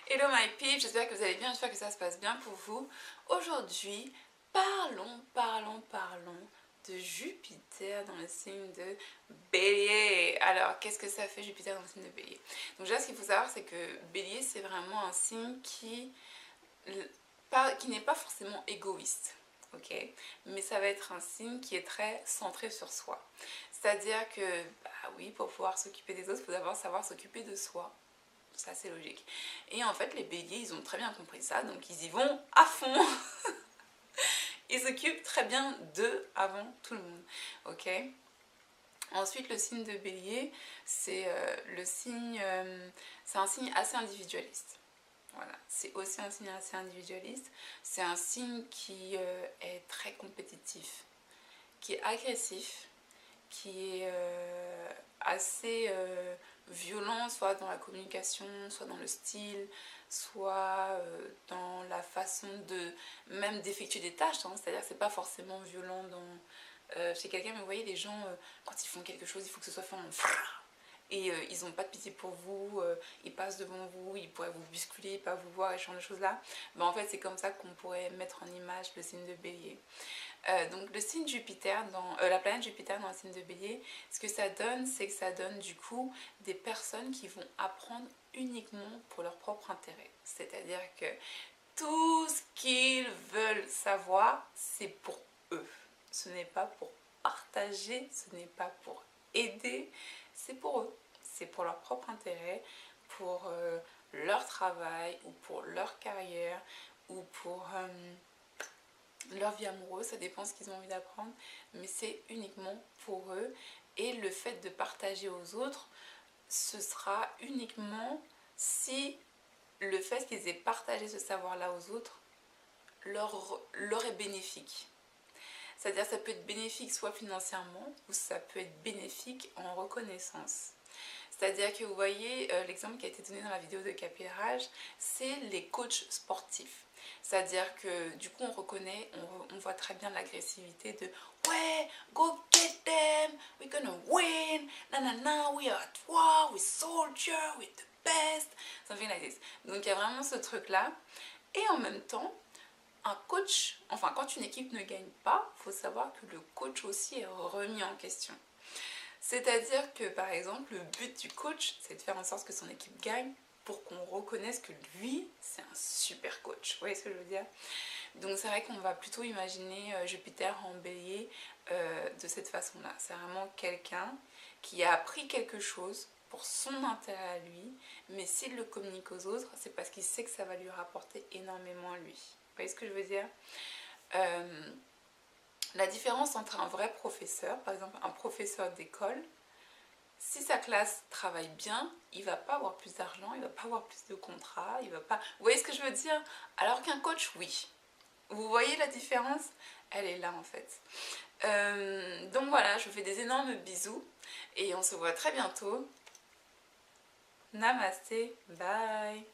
Hello my peeps, j'espère que vous allez bien, j'espère que ça se passe bien pour vous. Aujourd'hui, parlons de Jupiter dans le signe de Bélier. Alors, qu'est-ce que ça fait Jupiter dans le signe de Bélier? Donc déjà, ce qu'il faut savoir, c'est que Bélier, c'est vraiment un signe qui n'est pas forcément égoïste. Ok, mais ça va être un signe qui est très centré sur soi. C'est-à-dire que, bah oui, pour pouvoir s'occuper des autres, il faut d'abord savoir s'occuper de soi. Ça, c'est logique. Et en fait, les béliers, ils ont très bien compris ça, donc ils y vont à fond. Ils s'occupent très bien d'eux avant tout le monde. Ok. Ensuite, le signe de bélier, c'est c'est un signe assez individualiste. Voilà, c'est aussi un signe assez individualiste. C'est un signe qui est très compétitif, qui est agressif, qui est assez violent, soit dans la communication, soit dans le style, soit dans la façon de même d'effectuer des tâches, hein. C'est-à-dire que c'est pas forcément violent chez quelqu'un, mais vous voyez, les gens, quand ils font quelque chose, il faut que ce soit fait en et ils n'ont pas de pitié pour vous, ils passent devant vous, ils pourraient vous bousculer, pas vous voir et ce genre de choses là. Ben, en fait, c'est comme ça qu'on pourrait mettre en image le signe de bélier. Donc le signe Jupiter, la planète Jupiter dans le signe de bélier, ce que ça donne, c'est que ça donne du coup des personnes qui vont apprendre uniquement pour leur propre intérêt. C'est-à-dire que tout ce qu'ils veulent savoir, c'est pour eux. Ce n'est pas pour partager, ce n'est pas pour aider, c'est pour eux. C'est pour leur propre intérêt, pour leur travail ou pour leur carrière ou pour leur vie amoureuse, ça dépend ce qu'ils ont envie d'apprendre, mais c'est uniquement pour eux. Et le fait de partager aux autres, ce sera uniquement si le fait qu'ils aient partagé ce savoir-là aux autres leur est bénéfique. C'est-à-dire ça peut être bénéfique soit financièrement ou ça peut être bénéfique en reconnaissance. C'est-à-dire que vous voyez, l'exemple qui a été donné dans la vidéo de Capillage, c'est les coachs sportifs. C'est-à-dire que du coup on reconnaît, on voit très bien l'agressivité de ouais, go get them, we're gonna win, nanana, we are at war, we soldier, we're the best, something like this. Donc il y a vraiment ce truc-là. Et en même temps, un coach, enfin quand une équipe ne gagne pas, il faut savoir que le coach aussi est remis en question. C'est-à-dire que par exemple, le but du coach, c'est de faire en sorte que son équipe gagne pour qu'on reconnaisse que lui, c'est un super coach. Vous voyez ce que je veux dire? Donc c'est vrai qu'on va plutôt imaginer Jupiter en bélier de cette façon-là. C'est vraiment quelqu'un qui a appris quelque chose pour son intérêt à lui, mais s'il le communique aux autres, c'est parce qu'il sait que ça va lui rapporter énormément à lui. Vous voyez ce que je veux dire? La différence entre un vrai professeur, par exemple un professeur d'école, si sa classe travaille bien, il va pas avoir plus d'argent, il va pas avoir plus de contrats, il va pas... Vous voyez ce que je veux dire? Alors qu'un coach, oui. Vous voyez la différence? Elle est là en fait. Donc voilà, je vous fais des énormes bisous et on se voit très bientôt. Namasté, bye.